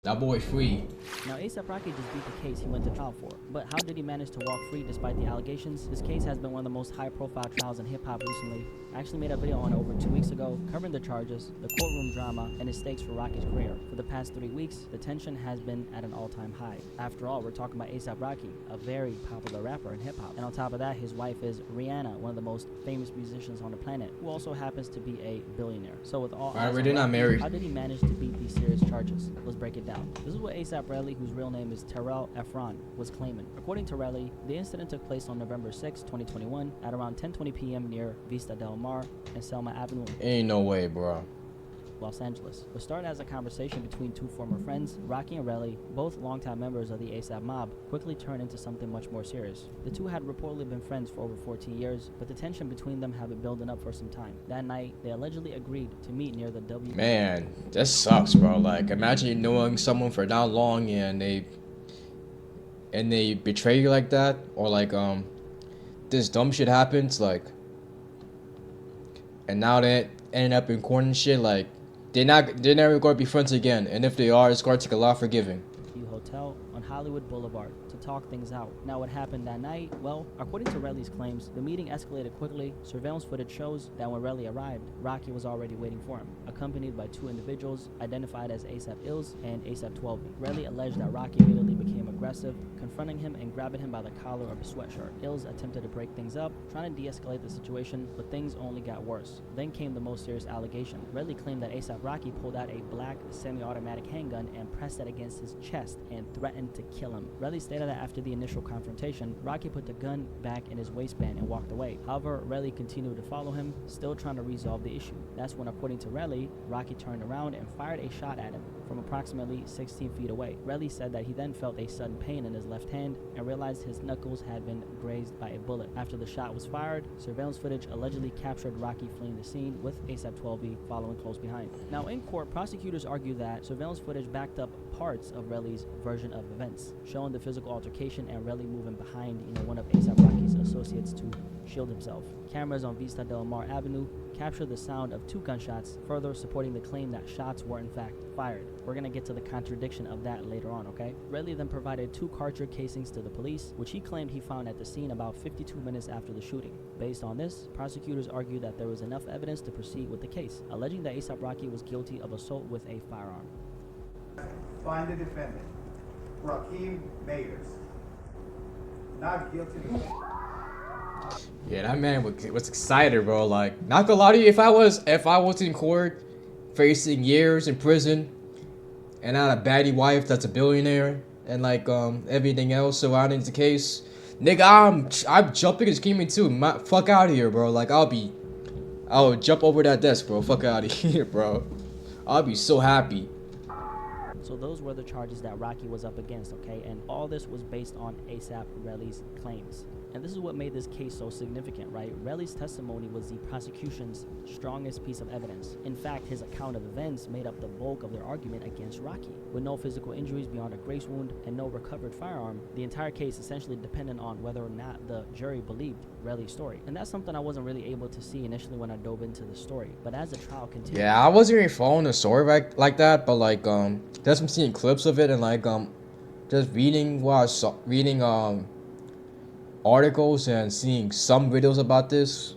That boy free. Now, A$AP Rocky just beat the case he went to trial for. But how did he manage to walk free despite the allegations? This case has been one of the most high-profile trials in hip-hop recently. I actually made a video on it over 2 weeks ago, covering the charges, the courtroom drama, and his stakes for Rocky's career. For the past 3 weeks, the tension has been at an all-time high. After all, we're talking about A$AP Rocky, a very popular rapper in hip-hop. And on top of that, his wife is Rihanna, one of the most famous musicians on the planet, who also happens to be a billionaire. So with all eyes on They're not Rocky, married. how did he manage to beat these serious charges? Let's break it down. This is what A$AP Rocky, whose real name is Terrell Efron, was claiming. According to Rocky, the incident took place on November 6, 2021 at around 10:20 p.m. near Vista Del Mar and Selma Avenue, Ain't no way, bro. Los Angeles. It started as a conversation between two former friends, Rocky and Relly, both longtime members of the A$AP mob, quickly turned into something much more serious. The two had reportedly been friends for over 14 years, but the tension between them had been building up for some time. That night, they allegedly agreed to meet near the W. Man, this sucks, bro. Like, imagine knowing someone for that long and they betray you like that, or like this dumb shit happens, like, and now they ended up in court and shit. Like, they're never gonna be friends again, and if they are, it's gonna take a lot of forgiving. Hotel on Hollywood Boulevard to talk things out. Now, what happened that night? Well, according to Relly's claims, the meeting escalated quickly. Surveillance footage shows that when Relly arrived, Rocky was already waiting for him, accompanied by two individuals identified as A$AP Ills and A$AP 12. Relly alleged that Rocky immediately became aggressive, confronting him and grabbing him by the collar of his sweatshirt. Ills attempted to break things up, trying to de-escalate the situation, but things only got worse. Then came the most serious allegation. Relly claimed that A$AP Rocky pulled out a black semi-automatic handgun and pressed it against his chest and threatened to kill him. Relly stated that after the initial confrontation, Rocky put the gun back in his waistband and walked away. However, Relly continued to follow him, still trying to resolve the issue. That's when, according to Relly, Rocky turned around and fired a shot at him from approximately 16 feet away. Relly said that he then felt a sudden pain in his left hand and realized his knuckles had been grazed by a bullet. After the shot was fired, surveillance footage allegedly captured Rocky fleeing the scene with A$AP 12 following close behind. Now, in court, prosecutors argue that surveillance footage backed up parts of Relly's version of events, showing the physical altercation and Relly moving behind one of A$AP Rocky's associates to shield himself. Cameras on Vista Del Mar Avenue captured the sound of two gunshots, further supporting the claim that shots were in fact fired. We're gonna get to the contradiction of that later on, okay? Relly then provided two cartridge casings to the police, which he claimed he found at the scene about 52 minutes after the shooting. Based on this, prosecutors argued that there was enough evidence to proceed with the case, alleging that A$AP Rocky was guilty of assault with a firearm. Find the defendant, Raheem Mayers, not guilty. Yeah, that man was excited, bro. Like, not gonna lie to you, if I was in court, facing years in prison, and I had a baddie wife that's a billionaire, and like everything else surrounding the case, nigga, I'm jumping and screaming too. Fuck out of here, bro. Like, I'll jump over that desk, bro. Fuck out of here, bro. I'll be so happy. So those were the charges that Rocky was up against, okay? And all this was based on A$AP Relly's claims. And this is what made this case so significant, right? Relly's testimony was the prosecution's strongest piece of evidence. In fact, his account of events made up the bulk of their argument against Rocky. With no physical injuries beyond a graze wound and no recovered firearm, the entire case essentially depended on whether or not the jury believed Relly's story. And that's something I wasn't really able to see initially when I dove into the story. But as the trial continued... Yeah, I wasn't really following the story like that, but like just from seeing clips of it and like just reading what I saw, articles and seeing some videos about this,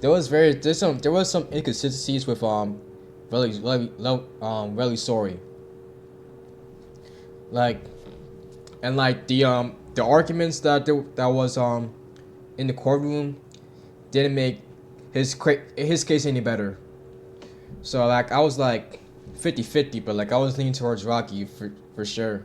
there was some inconsistencies with Relly's story. Like, and like the arguments that was in the courtroom didn't make his case any better. So like I was like 50-50, but like I was leaning towards Rocky for sure.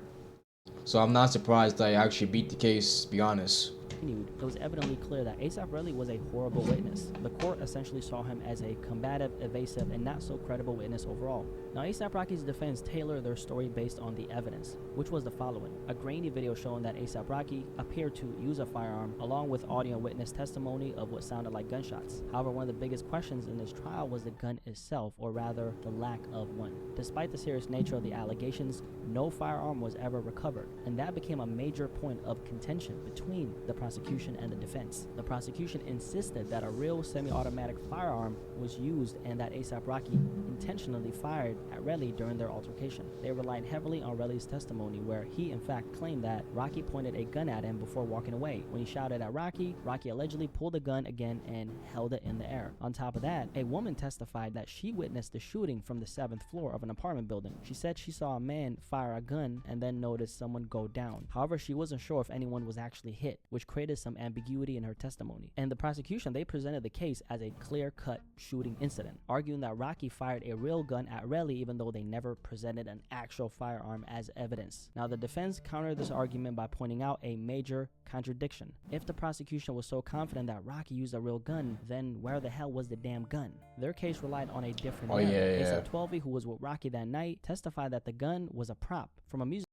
So I'm not surprised that I actually beat the case, to be honest. It was evidently clear that A$AP Rocky was a horrible witness. The court essentially saw him as a combative, evasive, and not so credible witness overall. Now, A$AP Rocky's defense tailored their story based on the evidence, which was the following: a grainy video showing that A$AP Rocky appeared to use a firearm, along with audio witness testimony of what sounded like gunshots. However, one of the biggest questions in this trial was the gun itself, or rather, the lack of one. Despite the serious nature of the allegations, no firearm was ever recovered, and that became a major point of contention between the prosecution and the defense. The prosecution insisted that a real semi-automatic firearm was used and that A$AP Rocky intentionally fired at Relly during their altercation. They relied heavily on Relly's testimony, where he in fact claimed that Rocky pointed a gun at him before walking away. When he shouted at Rocky, Rocky allegedly pulled the gun again and held it in the air. On top of that, a woman testified that she witnessed the shooting from the 7th floor of an apartment building. She said she saw a man fire a gun and then noticed someone go down. However, she wasn't sure if anyone was actually hit, which created some ambiguity in her testimony. And the prosecution, they presented the case as a clear-cut shooting incident, arguing that Rocky fired a real gun at Relly even though they never presented an actual firearm as evidence. Now, the defense countered this argument by pointing out a major contradiction. If the prosecution was so confident that Rocky used a real gun, then where the hell was the damn gun? Their case relied on a different narrative. A$AP 12, who was with Rocky that night, testified that the gun was a prop from a music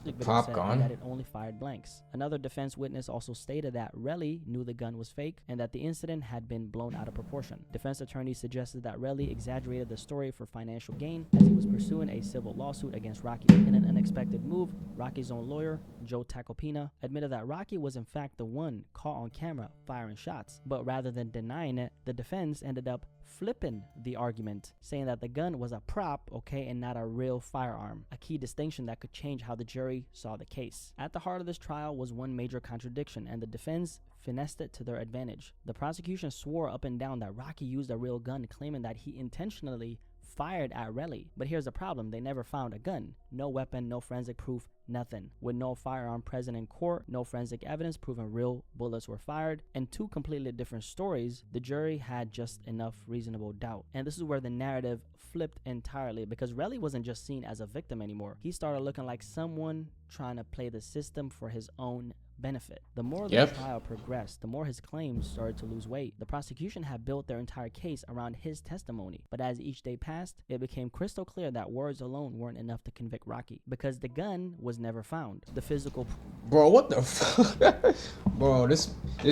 video set and that it only fired blanks. Another defense witness also stated that Relly knew the gun was fake and that the incident had been blown out of proportion. Defense attorneys suggested that Relly exaggerated the story for financial gain as he was pursuing a civil lawsuit against Rocky. In an unexpected move, Rocky's own lawyer, Joe Tacopina, admitted that Rocky was in fact the one caught on camera firing shots, but rather than denying it, the defense ended up flipping the argument, saying that the gun was a prop, okay, and not a real firearm, a key distinction that could change how the jury saw the case. At the heart of this trial was one major contradiction, and the defense finessed it to their advantage. The prosecution swore up and down that Rocky used a real gun, claiming that he intentionally fired at Relly. But here's the problem: they never found a gun. No weapon, no forensic proof, nothing. With no firearm present in court, no forensic evidence proving real bullets were fired, and two completely different stories, the jury had just enough reasonable doubt. And this is where the narrative flipped entirely, because Relly wasn't just seen as a victim anymore. He started looking like someone trying to play the system for his own benefit. The more the trial progressed, the more his claims started to lose weight. The prosecution had built their entire case around his testimony, but as each day passed, it became crystal clear that words alone weren't enough to convict Rocky, because the gun was never found. The physical bro, what the fuck? Bro, this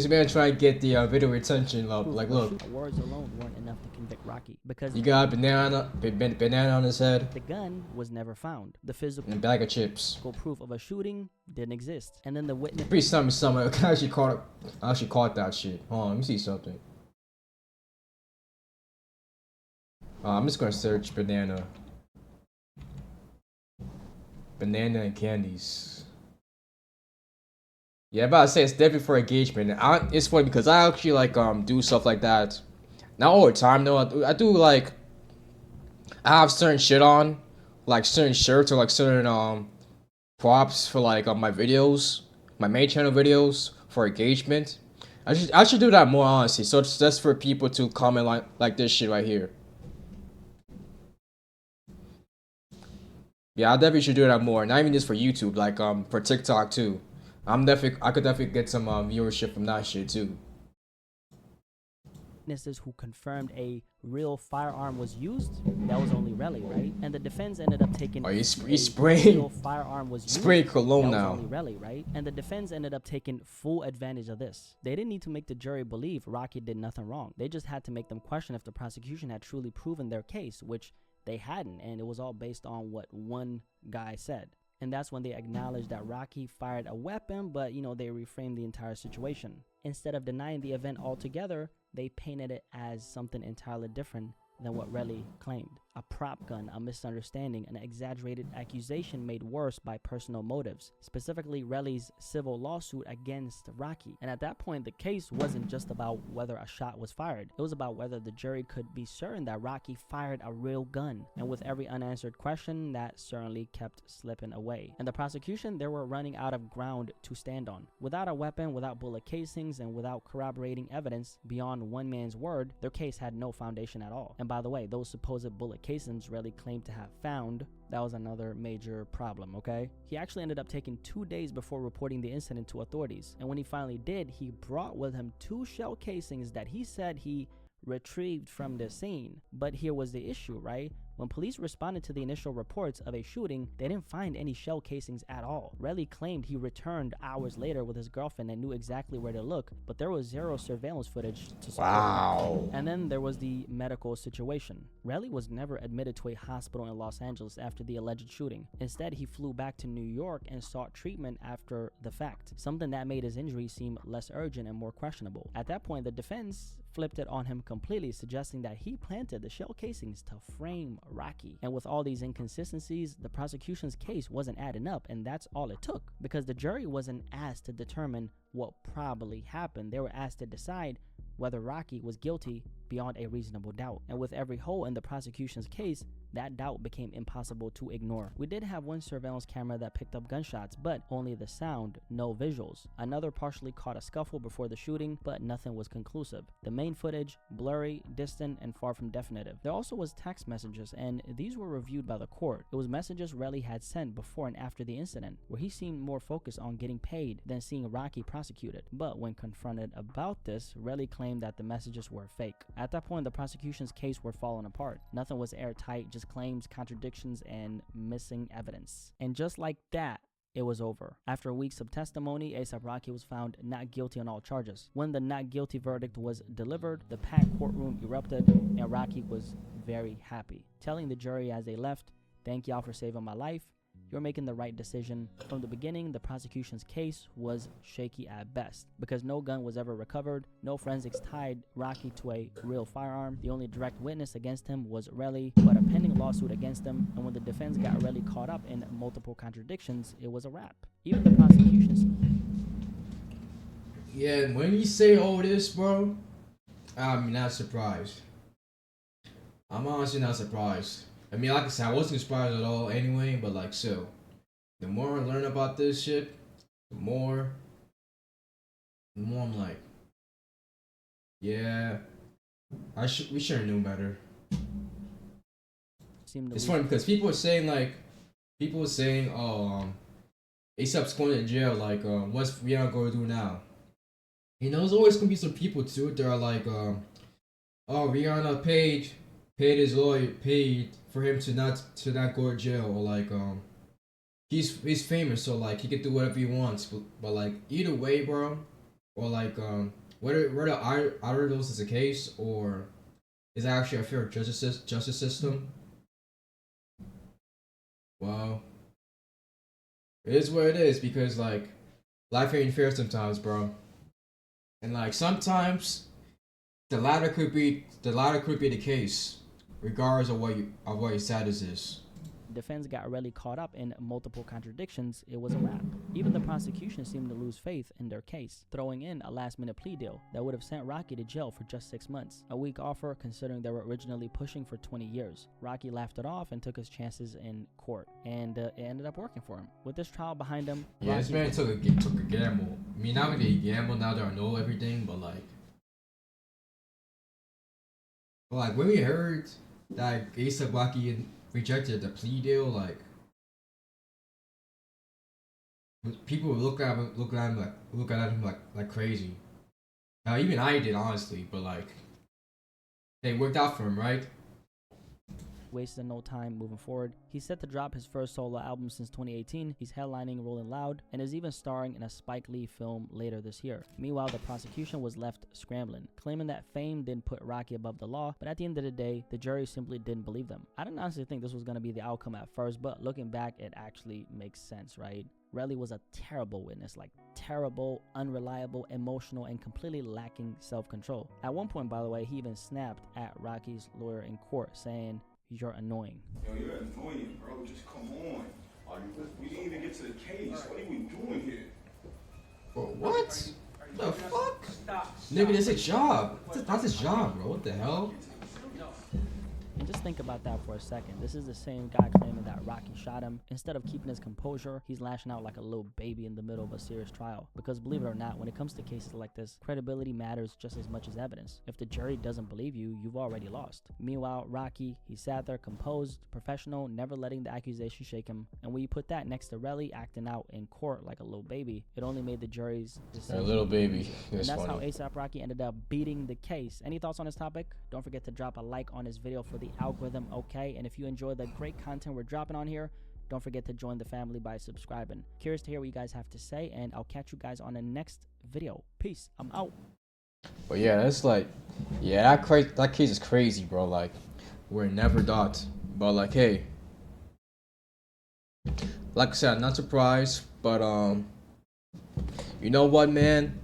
man trying to get the video retention up. Like, look, words alone weren't enough to convict Rocky, because you got a banana on his head. The gun was never found. The physical and a bag of chips. Proof of a shooting didn't exist. And then the witness. Please tell me something. I actually caught that shit. Hold on, let me see something. I'm just gonna search banana and candies. Yeah, I'm about to say it's definitely for engagement. It's funny because I actually like do stuff like that. Not all the time though. I do like I have certain shit on, like certain shirts or like certain props for like my videos, my main channel videos for engagement. I should do that more honestly. So it's just for people to comment like this shit right here. Yeah, I definitely should do that more. Not even just for YouTube, like for TikTok too. I could definitely get some viewership from that shit too. Witnesses who confirmed a real firearm was used, that was only Relly, right? And the defense ended up taking real firearm was used. Spraying cologne now. Only Relly, right? And the defense ended up taking full advantage of this. They didn't need to make the jury believe Rocky did nothing wrong. They just had to make them question if the prosecution had truly proven their case, which they hadn't, and it was all based on what one guy said. And that's when they acknowledged that Rocky fired a weapon, but they reframed the entire situation. Instead of denying the event altogether, they painted it as something entirely different than what Relly claimed. A prop gun, a misunderstanding, an exaggerated accusation made worse by personal motives, specifically Relly's civil lawsuit against Rocky. And at that point, the case wasn't just about whether a shot was fired. It was about whether the jury could be certain that Rocky fired a real gun. And with every unanswered question, that certainly kept slipping away. And the prosecution, they were running out of ground to stand on. Without a weapon, without bullet casings, and without corroborating evidence beyond one man's word, their case had no foundation at all. And by the way, those supposed bullet casings Relly claimed to have found, that was another major problem, okay? He actually ended up taking 2 days before reporting the incident to authorities. And when he finally did, he brought with him 2 shell casings that he said he retrieved from the scene. But here was the issue, right? When police responded to the initial reports of a shooting, they didn't find any shell casings at all. Relly claimed he returned hours later with his girlfriend and knew exactly where to look, but there was zero surveillance footage to support that. And then there was the medical situation. Relly was never admitted to a hospital in Los Angeles after the alleged shooting. Instead, he flew back to New York and sought treatment after the fact, something that made his injury seem less urgent and more questionable. At that point, the defense flipped it on him completely, suggesting that he planted the shell casings to frame Rocky. And with all these inconsistencies, the prosecution's case wasn't adding up, and that's all it took, because the jury wasn't asked to determine what probably happened. They were asked to decide whether Rocky was guilty beyond a reasonable doubt. And with every hole in the prosecution's case, that doubt became impossible to ignore. We did have one surveillance camera that picked up gunshots, but only the sound, no visuals. Another partially caught a scuffle before the shooting, but nothing was conclusive. The main footage, blurry, distant, and far from definitive. There also was text messages, and these were reviewed by the court. It was messages Relly had sent before and after the incident, where he seemed more focused on getting paid than seeing Rocky prosecuted. But when confronted about this, Relly claimed that the messages were fake. At that point, the prosecution's case were falling apart. Nothing was airtight, just claims, contradictions, and missing evidence. And just like that, it was over. After weeks of testimony, A$AP Rocky was found not guilty on all charges. When the not guilty verdict was delivered, the packed courtroom erupted, and Rocky was very happy, telling the jury as they left, "Thank y'all for saving my life. You're making the right decision." From the beginning, the prosecution's case was shaky at best, because no gun was ever recovered, no forensics tied Rocky to a real firearm. The only direct witness against him was Relly, but a pending lawsuit against him, and when the defense got Relly caught up in multiple contradictions, it was a wrap. Even the prosecution's... Yeah, and when you say all this, bro, I'm not surprised. I'm honestly not surprised. I mean, like I said, I wasn't surprised at all anyway, but like, so, the more I learn about this shit, the more I'm like, yeah, we should have known better. It's funny because people were saying, oh, A$AP's going to jail, like, what's Rihanna going to do now? You know, there's always going to be some people, too, that are like, oh, Rihanna paid his lawyer, paid for him to not go to jail, or like he's famous, so like he can do whatever he wants, but like either way, bro, or like whether either of those is the case, or is actually a fair justice system, well, it is what it is, because like life ain't fair sometimes, bro, and like sometimes the latter could be the case, regardless of what your status is. Defense got Relly caught up in multiple contradictions, it was a wrap. Even the prosecution seemed to lose faith in their case, throwing in a last-minute plea deal that would have sent Rocky to jail for just 6 months. A weak offer considering they were originally pushing for 20 years. Rocky laughed it off and took his chances in court, and it ended up working for him. With this trial behind him, yeah, Rocky, this man took a gamble. I mean, not really a gamble now that I know everything, but like when we heard that A$AP Rocky rejected the plea deal, like people would look at him like crazy. Now even I did, honestly, but like it worked out for him, right? Wasted no time moving forward. He's set to drop his first solo album since 2018. He's headlining Rolling Loud and is even starring in a Spike Lee film later this year. Meanwhile, the prosecution was left scrambling, claiming that fame didn't put Rocky above the law, but at the end of the day, the jury simply didn't believe them. I didn't honestly think this was going to be the outcome at first, but looking back, it actually makes sense, right? Relly was a terrible witness, like terrible, unreliable, emotional, and completely lacking self-control. At one point, by the way, he even snapped at Rocky's lawyer in court, saying, "You're annoying." Yo, you're annoying, bro. Just come on. We didn't even get to the case. What are we doing here? Bro, what? The fuck? Nigga, that's a job. That's his job, bro. What the hell? And just think about that for a second. This is the same guy claiming that Rocky shot him. Instead of keeping his composure, he's lashing out like a little baby in the middle of a serious trial. Because believe it or not, when it comes to cases like this, credibility matters just as much as evidence. If the jury doesn't believe you, you've already lost. Meanwhile, Rocky, he sat there composed, professional, never letting the accusation shake him. And when you put that next to Relly acting out in court like a little baby, it only made the jury's decision. A little baby. And that's how A$AP Rocky ended up beating the case. Any thoughts on this topic? Don't forget to drop a like on this video for the the algorithm, okay? And if you enjoy the great content we're dropping on here, don't forget to join the family by subscribing. Curious to hear what you guys have to say, and I'll catch you guys on the next video. Peace. I'm out. But yeah, that's like, yeah, that case is crazy, bro. Like, we're never thought. But like, hey, like I said, I'm not surprised. But you know what, man?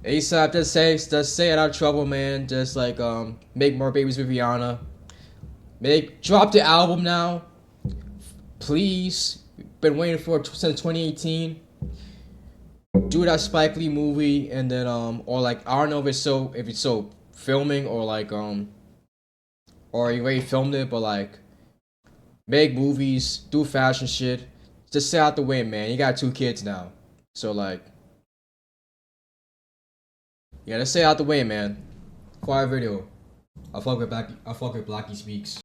ASAP, just stay out of trouble, man. Just like make more babies with Rihanna. Drop the album now, please. Been waiting for it since 2018. Do that Spike Lee movie, and then or like I don't know if it's so filming or like or you already filmed it, but like make movies, do fashion shit. Just stay out the way, man. You got 2 kids now, so like yeah, just stay out the way, man. Quiet video. I'll fuck with Blackie Speaks.